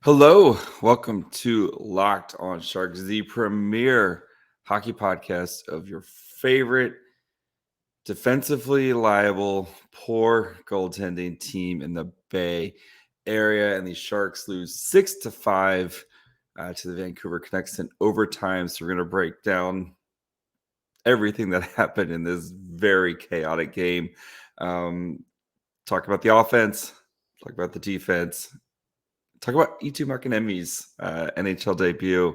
Hello, welcome to Locked on Sharks, the premier hockey podcast of your favorite defensively liable, poor goaltending team in the Bay Area. And the Sharks lose 6-5 to the Vancouver Canucks in overtime. So we're going to break down everything that happened in this very chaotic game. Talk about the offense, talk about the defense, talk about Eetu Mäkiniemi's NHL debut,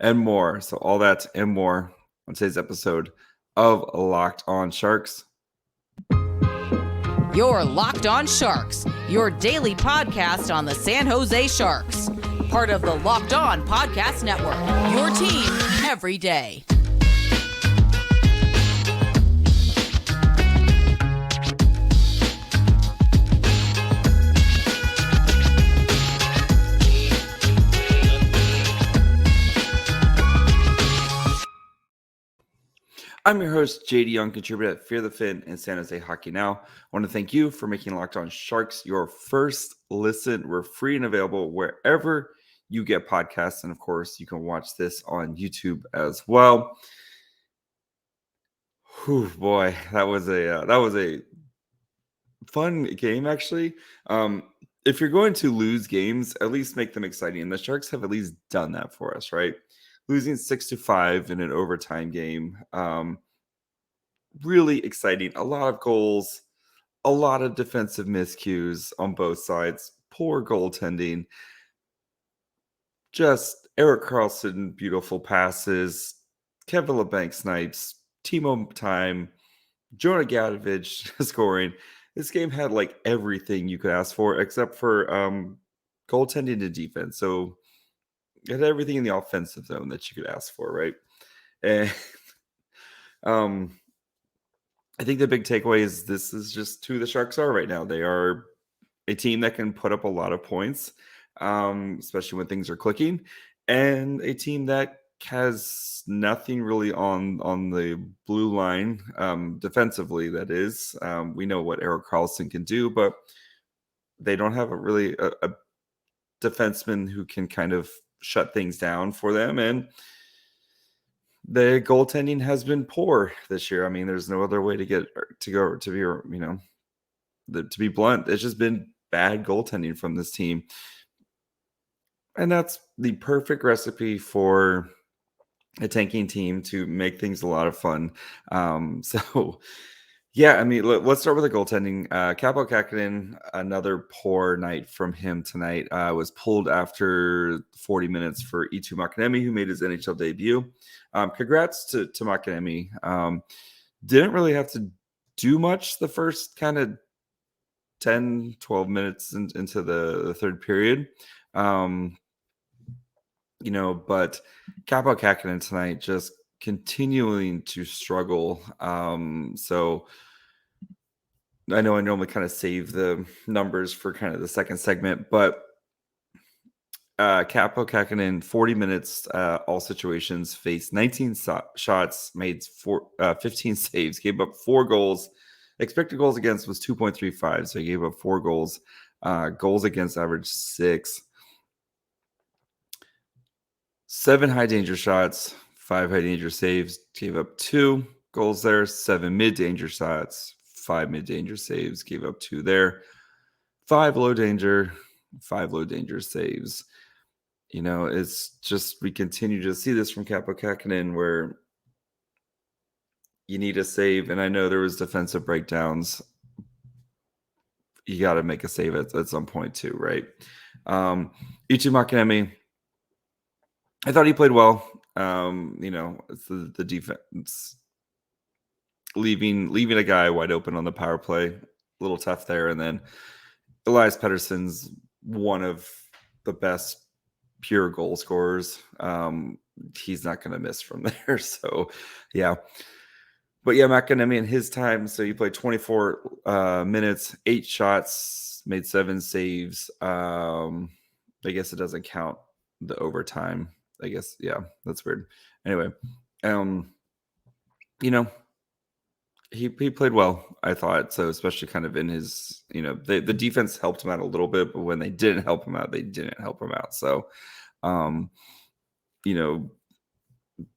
and more. So all that and more on today's episode of Locked on Sharks. You're Locked on Sharks, your daily podcast on the San Jose Sharks. Part of the Locked on Podcast Network, your team every day. I'm your host, JD Young, contributor at Fear the Fin and San Jose Hockey Now. I want to thank you for making Locked on Sharks your first listen. We're free and available wherever you get podcasts. And of course, you can watch this on YouTube as well. Whew, boy, that was a fun game, actually. If you're going to lose games, at least make them exciting. And the Sharks have at least done that for us, right? Losing 6-5 in an overtime game. Really exciting. A lot of goals, a lot of defensive miscues on both sides. Poor goaltending. Just Erik Karlsson, beautiful passes. Kevin LeBanc snipes. Timo time. Jonah Gadovich scoring. This game had like everything you could ask for except for goaltending and defense. So it had everything in the offensive zone that you could ask for, right? And I think the big takeaway is this is just who the Sharks are right now. They are a team that can put up a lot of points, especially when things are clicking, and a team that has nothing really on the blue line defensively. That is, we know what Erik Karlsson can do, but they don't have a defenseman who can kind of shut things down for them. And the goaltending has been poor this year. I mean, there's no other way to be blunt. It's just been bad goaltending from this team. And that's the perfect recipe for a tanking team to make things a lot of fun. Yeah, I mean, let's start with the goaltending. Kaapo Kahkonen, another poor night from him tonight. Was pulled after 40 minutes for Eetu Mäkiniemi, who made his NHL debut. Congrats to Mäkiniemi. Didn't really have to do much the first kind of 10, 12 minutes into the third period. But Kaapo Kahkonen tonight just continuing to struggle. So I know I normally kind of save the numbers for kind of the second segment, but Kaapo Kahkonen, 40 minutes, all situations, faced 19 shots, made 15 saves, gave up 4 goals. Expected goals against was 2.35, so he gave up 4 goals. Goals against average 6. 7 high danger shots, 5 high danger saves, gave up 2 goals there. 7 mid danger shots, 5 mid danger saves, gave up 2 there. 5 low danger, 5 low danger saves. It's just, we continue to see this from Kaapo Kahkonen where you need a save. And I know there was defensive breakdowns. You got to make a save at some point too, right? Eetu Mäkiniemi, I thought he played well. It's the defense leaving a guy wide open on the power play, a little tough there. And then Elias Pettersson's one of the best pure goal scorers. He's not going to miss from there. So, yeah. But yeah, Mäkiniemi in his time. So he played 24 minutes, 8 shots, made 7 saves. I guess it doesn't count the overtime. I guess, yeah, that's weird. Anyway, He played well, I thought. So especially kind of in his, the defense helped him out a little bit, but when they didn't help him out, they didn't help him out. So, um, you know,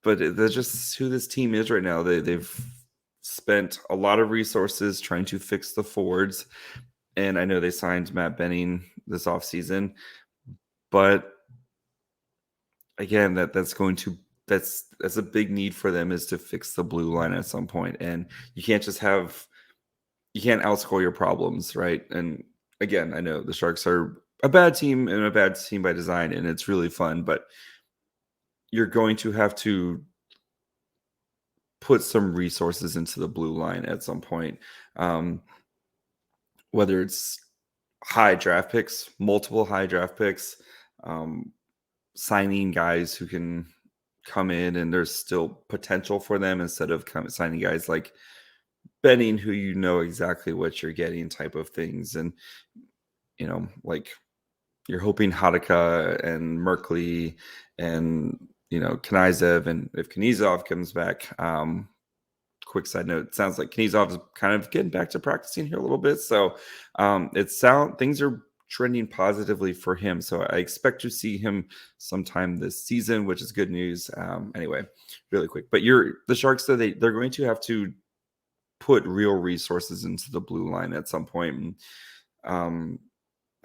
but that's just who this team is right now. They've spent a lot of resources trying to fix the forwards, and I know they signed Matt Benning this offseason, but again, that's a big need for them, is to fix the blue line at some point, and you can't outscore your problems, right? And again, I know the Sharks are a bad team and a bad team by design, and it's really fun, but you're going to have to put some resources into the blue line at some point. Whether it's high draft picks, multiple high draft picks, signing guys who can come in and there's still potential for them, instead of signing guys like Benning, who you know exactly what you're getting type of things. And, like you're hoping Hadaka and Merkley and, Knyzev, and if Knizov comes back, quick side note, it sounds like Knizov is kind of getting back to practicing here a little bit. So things are trending positively for him. So I expect to see him sometime this season, which is good news. Anyway, really quick, but the Sharks, they're going to have to put real resources into the blue line at some point, and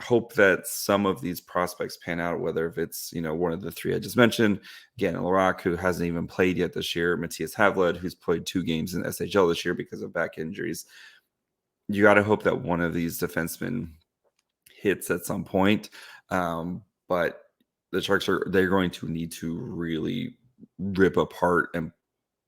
hope that some of these prospects pan out, whether if it's, one of the three I just mentioned, again, Larock, who hasn't even played yet this year, Matthias Havled, who's played 2 games in SHL this year because of back injuries. You got to hope that one of these defensemen hits at some point. But the Sharks they're going to need to really rip apart and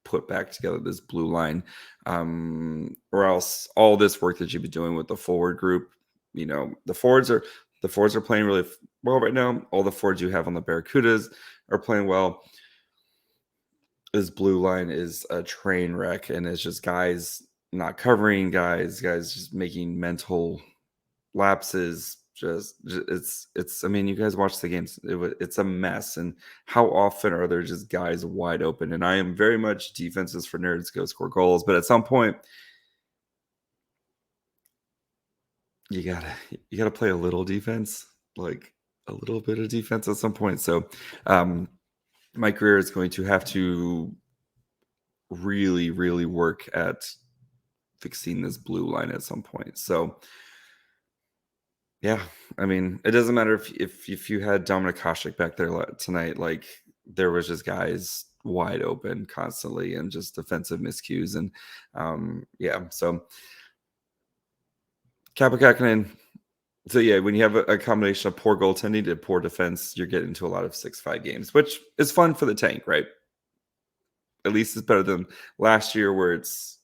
put back together this blue line, or else all this work that you've been doing with the forward group, the forwards are playing really well right now. All the forwards you have on the Barracudas are playing well. This blue line is a train wreck, and it's just guys not covering guys just making mental lapses. It's I mean, you guys watch the games, it's a mess. And how often are there just guys wide open? And I am very much defenses for nerds, go score goals, but at some point you gotta play a little defense, like a little bit of defense at some point. So Mike Grier is going to have to really, really work at fixing this blue line at some point. So yeah, I mean, it doesn't matter if you had Dominik Hasek back there tonight, like there was just guys wide open constantly and just defensive miscues. And so Kaapo Kahkonen. So yeah, when you have a combination of poor goaltending and poor defense, you're getting into a lot of 6-5 games, which is fun for the tank, right? At least it's better than last year, where it's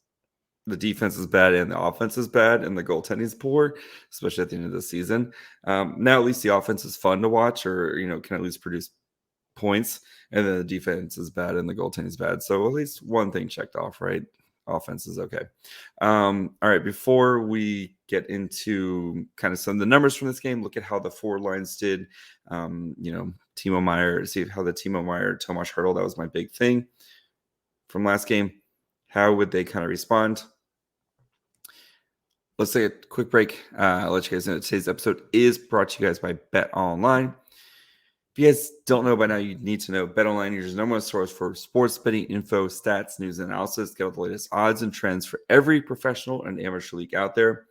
the defense is bad and the offense is bad and the goaltending is poor, especially at the end of the season. Now at least the offense is fun to watch, or can at least produce points, and then the defense is bad and the goaltending is bad. So at least one thing checked off, right? Offense is okay. All right, before we get into kind of some of the numbers from this game, look at how the forward lines did. Timo Meier, see how the Timo Meier, Tomas Hertl, that was my big thing from last game. How would they kind of respond? Let's take a quick break. I'll let you guys know that today's episode is brought to you guys by BetOnline. If you guys don't know by now, you need to know BetOnline is your number one source for sports betting info, stats, news, and analysis. Get all the latest odds and trends for every professional and amateur league out there.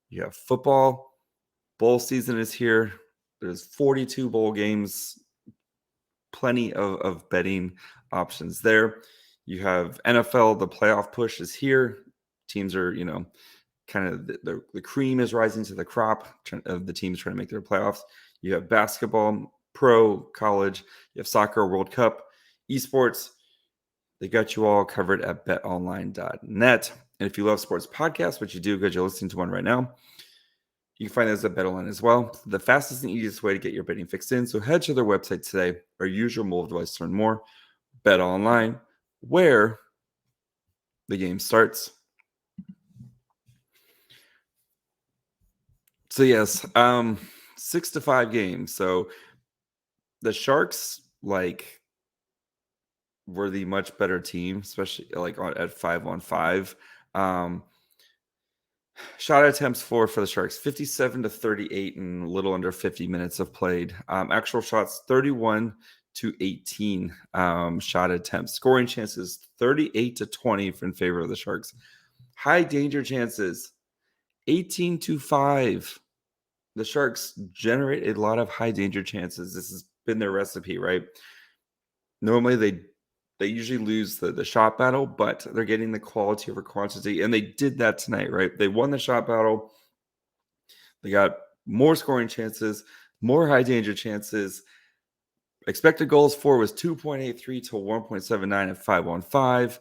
You have football. Bowl season is here. There's 42 bowl games. Plenty of betting options there. You have NFL. The playoff push is here. Teams are, kind of the cream is rising to the crop of the teams trying to make their playoffs. You have basketball, pro, college, you have soccer, World Cup, esports. They got you all covered at betonline.net. And if you love sports podcasts, which you do because you're listening to one right now, you can find those at BetOnline as well. The fastest and easiest way to get your betting fixed in. So head to their website today or use your mobile device to learn more. BetOnline, where the game starts. So yes, 6-5 games. So the Sharks were the much better team, especially at 5-on-5. Shot attempts for the Sharks, 57-38 in a little under 50 minutes of played. Actual shots, 31-18 shot attempts. Scoring chances, 38-20 in favor of the Sharks. High danger chances, 18-5. The Sharks generate a lot of high danger chances. This has been their recipe, right? Normally they usually lose the shot battle, but they're getting the quality over quantity, and they did that tonight, right? They won the shot battle. They got more scoring chances, more high danger chances. Expected goals for was 2.83 to 1.79 at 5-on-5,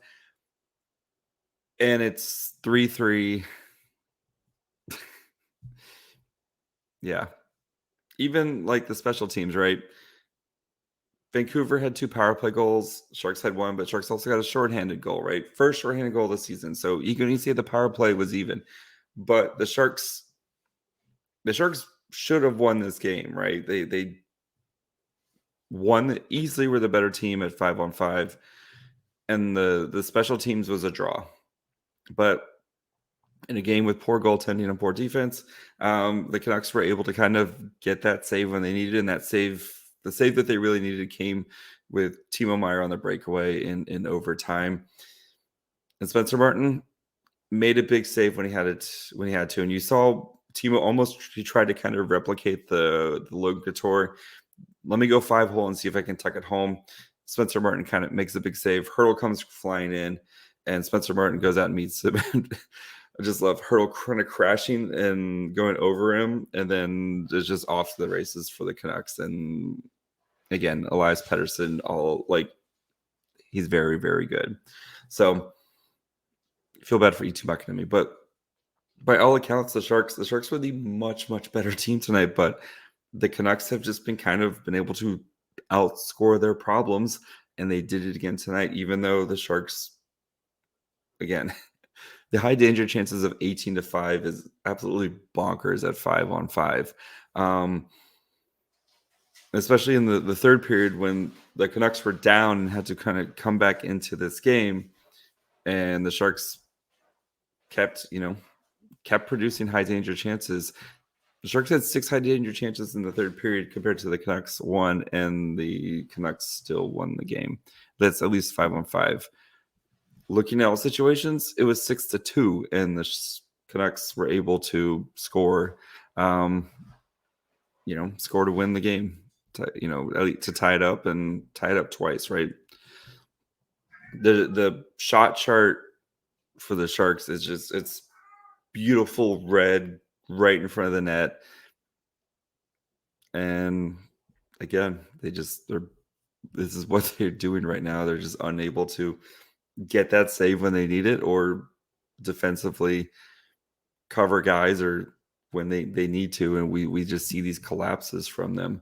and it's 3-3. Yeah. Even like the special teams, right? Vancouver had 2 power play goals. Sharks had 1, but Sharks also got a shorthanded goal, right? First shorthanded goal of the season. So you can say the power play was even. But the Sharks should have won this game, right? They won easily, were the better team at 5-on-5. And the special teams was a draw. But in a game with poor goaltending and poor defense, the Canucks were able to kind of get that save when they needed, and that save, the save that they really needed, came with Timo Meier on the breakaway in overtime. And Spencer Martin made a big save when he had to, and you saw Timo he tried to kind of replicate the Logan Couture. Let me go 5-hole and see if I can tuck it home. Spencer Martin kind of makes a big save. Hurdle comes flying in, and Spencer Martin goes out and meets him. I just love Hurdle kind of crashing and going over him, and then it's just off to the races for the Canucks. And again, Elias Pettersson, he's very, very good. So I feel bad for Eetu Mäkiniemi, but by all accounts, the Sharks were the much, much better team tonight. But the Canucks have just been able to outscore their problems, and they did it again tonight, even though the Sharks, again, the high danger chances of 18-5 is absolutely bonkers at 5-on-5. Especially in the third period when the Canucks were down and had to kind of come back into this game, and the Sharks kept producing high danger chances. The Sharks had 6 high danger chances in the third period compared to the Canucks 1, and the Canucks still won the game. That's at least 5-on-5. Looking at all situations, it was 6-2, and the Canucks were able to score, score to win the game, to tie it up and tie it up twice, right? The shot chart for the Sharks is it's beautiful red right in front of the net, and again, this is what they're doing right now. They're just unable to get that save when they need it, or defensively cover guys, or when they need to, and we just see these collapses from them.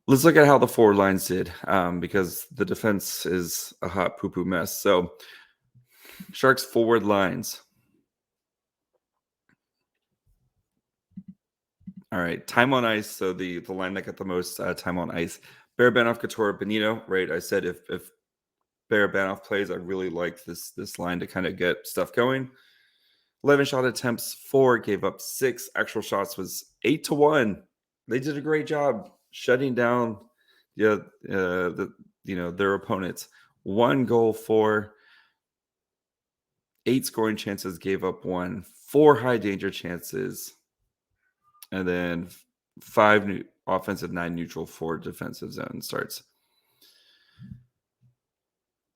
Let's look at how the forward lines did, because the defense is a hot poo-poo mess. So Sharks forward lines. All right, time on ice. So the line that got the most time on ice: Barabanov, Couture, Benito. Right, I said if Barabanov plays, I really like this line to kind of get stuff going. 11 shot attempts, 4, gave up 6. Actual shots was 8-1. They did a great job shutting down their opponents. 1 goal for, 8 scoring chances, gave up 1. 4 high danger chances, and then 5 offensive, 9 neutral, 4 defensive zone starts.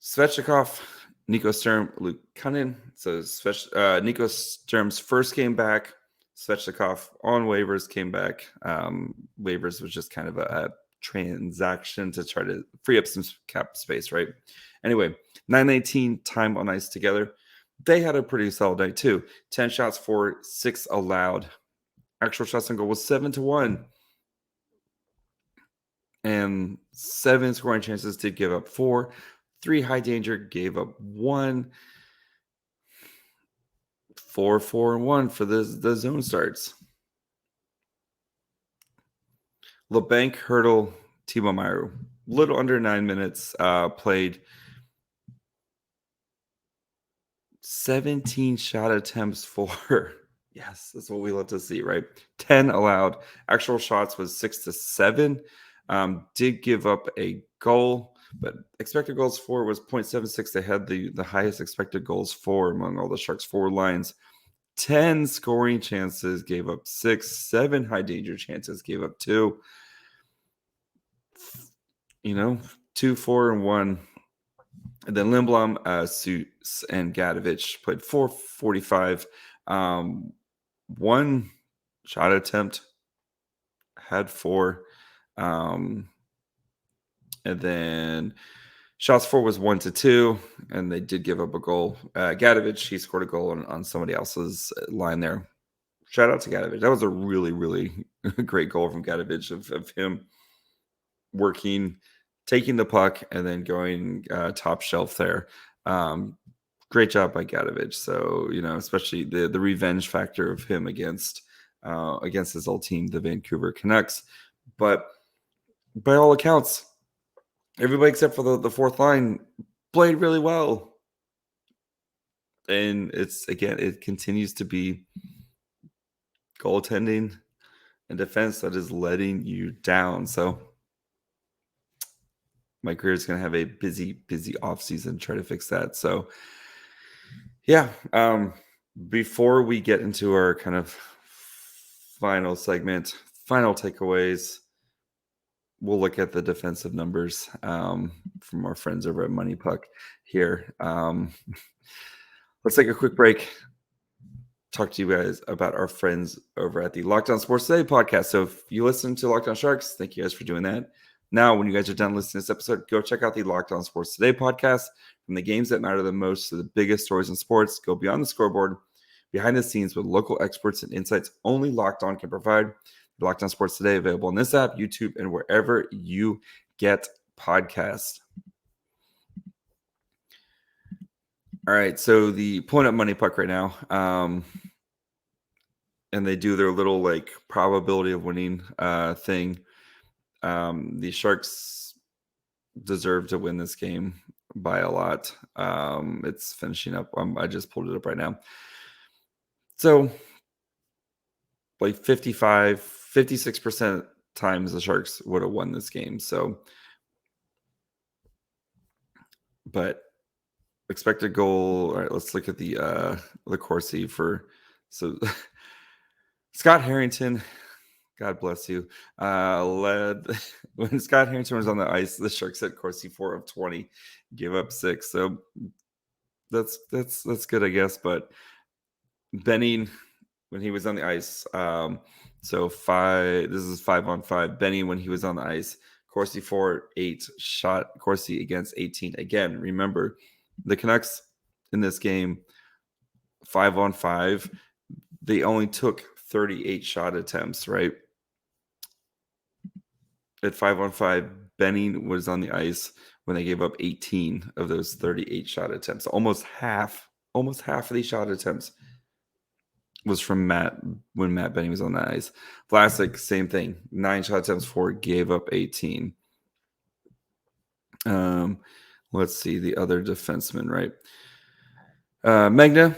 Svechnikov, Nico Sturm, Luke Cunnin. So Nico Sturm's first game back. Svechnikov on waivers came back. Waivers was just kind of a transaction to try to free up some cap space, right? Anyway, 9:19 time on ice together. They had a pretty solid night too. 10 shots for, 6 allowed. Actual shots on goal was 7-1. And 7 scoring chances, did give up 4. 3 high danger, gave up 1. 4-4-1 for the zone starts. LeBanc, Hurdle, Timo Meier. Little under 9 minutes played. 17 shot attempts for. Yes, that's what we love to see, right? 10 allowed. Actual shots was 6-7. Did give up a goal, but expected goals for was 0.76. They had the highest expected goals for among all the Sharks forward lines. 10 scoring chances, gave up 6. 7 high danger chances, gave up 2. 2, 4, and 1. And then Lindblom, Suits, and Gadovich played 445. 1 shot attempt, had 4. And then shots for was 1-2, and they did give up a goal. Gadovich, he scored a goal on somebody else's line there. Shout out to Gadovich. That was a really, really great goal from Gadovich of him working, taking the puck, and then going top shelf there. Great job by Gadovich. So, especially the revenge factor of him against his old team, the Vancouver Canucks. But by all accounts, everybody except for the fourth line played really well. And it continues to be goaltending and defense that is letting you down. So Mike Grier is going to have a busy offseason to try to fix that. So, yeah. Before we get into our kind of final segment, final takeaways, we'll look at the defensive numbers from our friends over at Money Puck here. Let's take a quick break. Talk to you guys about our friends over at the Locked On Sports Today podcast. So if you listen to Locked On Sharks, thank you guys for doing that. Now, when you guys are done listening to this episode, go check out the Locked On Sports Today podcast. From the games that matter the most to the biggest stories in sports, go beyond the scoreboard, behind the scenes with local experts and insights only Locked On can provide. Locked On Sports Today available on this app, YouTube, and wherever you get podcasts. All right, so the pulling up Money Puck right now, and they do their little probability of winning thing. The Sharks deserve to win this game by a lot. It's finishing up. I just pulled it up right now. So 56% times the Sharks would have won this game. So, but expected goal. All right, let's look at the Corsi for Scott Harrington. God bless you. Led when Scott Harrington was on the ice, the Sharks had Corsi 4 of 20, gave up 6. So that's good, I guess. But Benning, when he was on the ice, so 5. This is 5-on-5. Benning when he was on the ice, Corsi 4-8 shot Corsi against 18. Again, remember the Canucks in this game, 5-on-5. They only took 38 shot attempts, right? At 5-on-5, Benning was on the ice when they gave up 18 of those 38 shot attempts. Almost half of these shot attempts was from Matt when Matt Benning was on the ice. Vlasic, same thing. 9 shot attempts for, gave up 18. Let's see the other defenseman, right? Magna,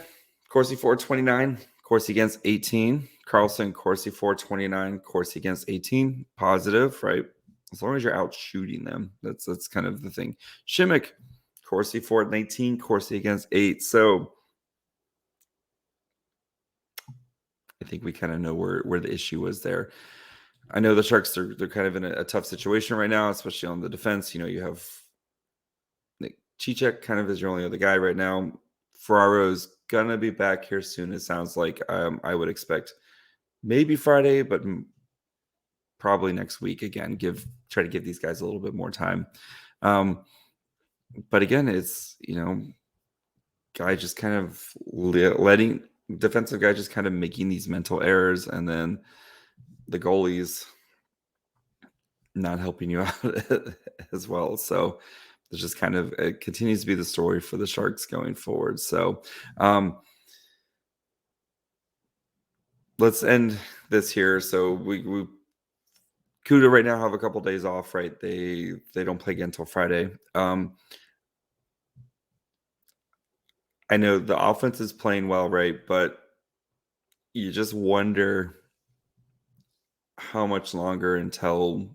Corsi 4-29, Corsi against 18. Carlson, Corsi 4-29, Corsi against 18. Positive, right? As long as you're out shooting them. That's kind of the thing. Shimmick, Corsi 4-19, Corsi against 8. So I think we kind of know where the issue was there. I know the Sharks, they're kind of in a tough situation right now, especially on the defense. You have Nick Cicek kind of is your only other guy right now. Ferraro's going to be back here soon, it sounds like. I would expect maybe Friday, but probably next week again. Try to give these guys a little bit more time. But again, it's, guy just kind of letting defensive guy just kind of making these mental errors, and then the goalies not helping you out as well. So it's just kind of, it continues to be the story for the Sharks going forward. So let's end this here. So we Cuda right now have a couple days off, right? They don't play again until Friday. I know the offense is playing well, right? But you just wonder how much longer until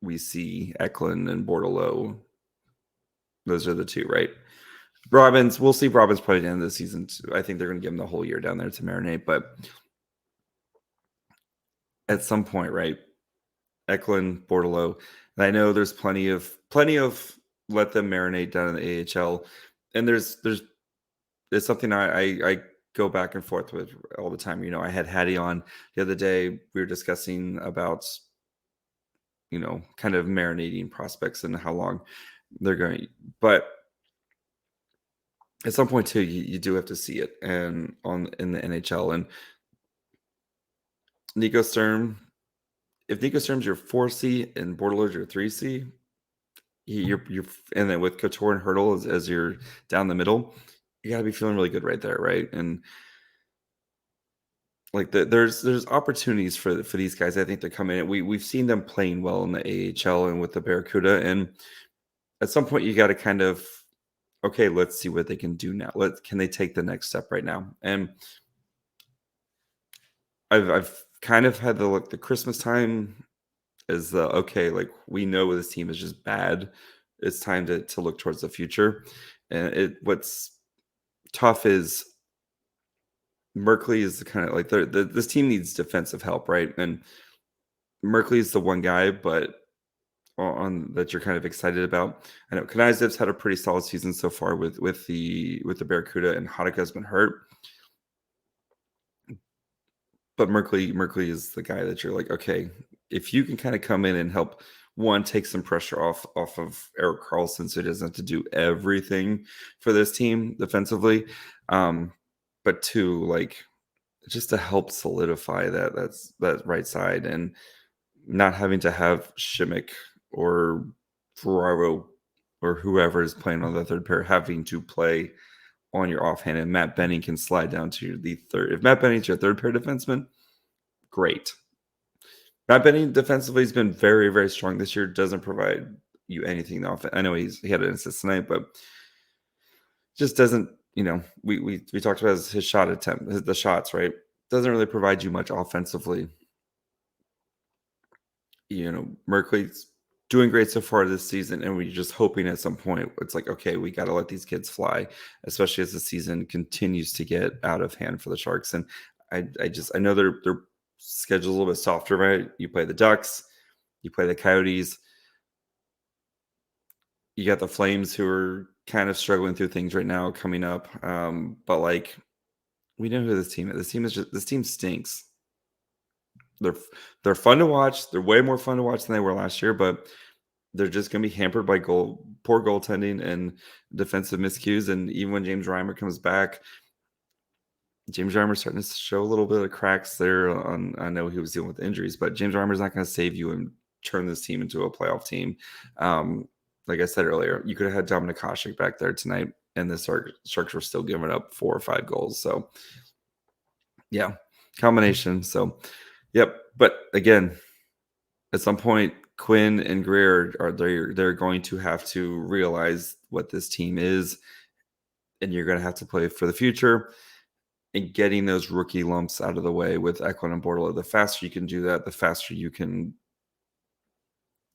we see Eklund and Bordelot. Those are the two, right? Robbins, we'll see Robbins probably at the end of the season. I think they're going to give him the whole year down there to marinate. But at some point, right? Eklund, Bordelot. And I know there's plenty of let them marinate down in the AHL. And there's it's something I go back and forth with all the time. I had Hattie on the other day. We were discussing about kind of marinating prospects and how long they're going. But at some point too, you do have to see it and in the NHL. And Nico Sturm, if Nico Sturm's your 4C and Bordelot's your 3C, you're and then with Couture and Hurdle as you're down the middle, you got to be feeling really good right there, right? And like there's opportunities for these guys. I think to come in. We've seen them playing well in the AHL and with the Barracuda, and at some point you got to kind of, okay, let's see what they can do now. Can they take the next step right now? And I've kind of had the Christmas time is okay, like we know this team is just bad. It's time to look towards the future. And what's tough is Merkley is the kind of like this team needs defensive help, right? And Merkley is the one guy, but on that you're kind of excited about. I know Knyzev's had a pretty solid season so far with the Barracuda, and Hadeka's been hurt. But Merkley is the guy that you're like, okay, if you can kind of come in and help one, take some pressure off of Erik Karlsson so he doesn't have to do everything for this team defensively. But two, like just to help solidify that right side and not having to have Shimmick or Ferraro or whoever is playing on the third pair having to play on your offhand, and Matt Benning can slide down to the third. If Matt Benning's your third pair defenseman, great. Matt Benning defensively has been very, very strong this year. Doesn't provide you anything off. I know he had an assist tonight, but just doesn't. We talked about his shot attempt, the shots, right? Doesn't really provide you much offensively. Merkley's doing great so far this season, and we're just hoping at some point it's like, okay, we got to let these kids fly, especially as the season continues to get out of hand for the Sharks. And I know their schedule's a little bit softer, right? You play the Ducks, you play the Coyotes, you got the Flames who are kind of struggling through things right now coming up. But like, we know who this team is. This team stinks. They're fun to watch. They're way more fun to watch than they were last year, but they're just going to be hampered by poor goaltending and defensive miscues. And even when James Reimer comes back, James Reimer's starting to show a little bit of cracks there. I know he was dealing with injuries, but James Reimer's not going to save you and turn this team into a playoff team. Like I said earlier, you could have had Dominic Hasek back there tonight, and the Sharks were still giving up 4 or 5 goals. So, yeah, combination. So, yep. But again, at some point, Quinn and Grier they're going to have to realize what this team is, and you're going to have to play for the future. And getting those rookie lumps out of the way with Eklund and Bordelot, the faster you can do that, the faster you can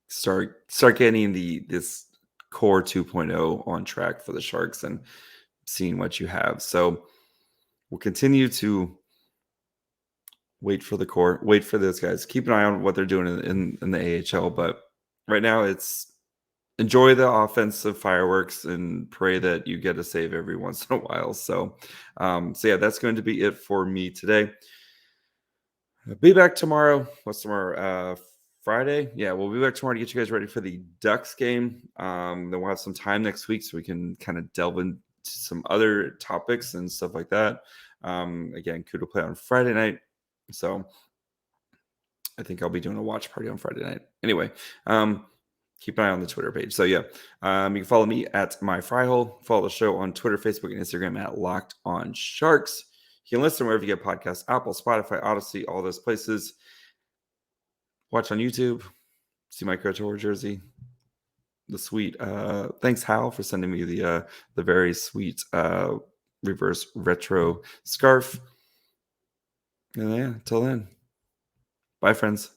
start getting this core 2.0 on track for the Sharks and seeing what you have. So we'll continue to wait for the core, wait for those guys. Keep an eye on what they're doing in the AHL. But right now, it's enjoy the offensive fireworks and pray that you get a save every once in a while. So, yeah, that's going to be it for me today. I'll be back tomorrow. What's tomorrow? Friday. Yeah, we'll be back tomorrow to get you guys ready for the Ducks game. Then we'll have some time next week so we can kind of delve into some other topics and stuff like that. Again, Kudo play on Friday night. So I think I'll be doing a watch party on Friday night. Anyway, keep an eye on the Twitter page. So yeah, you can follow me at MyFryhole. Follow the show on Twitter, Facebook, and Instagram at Locked On Sharks. You can listen wherever you get podcasts, Apple, Spotify, Odyssey, all those places. Watch on YouTube. See my Couture jersey. The sweet. Thanks, Hal, for sending me the very sweet reverse retro scarf. And yeah, until then, bye, friends.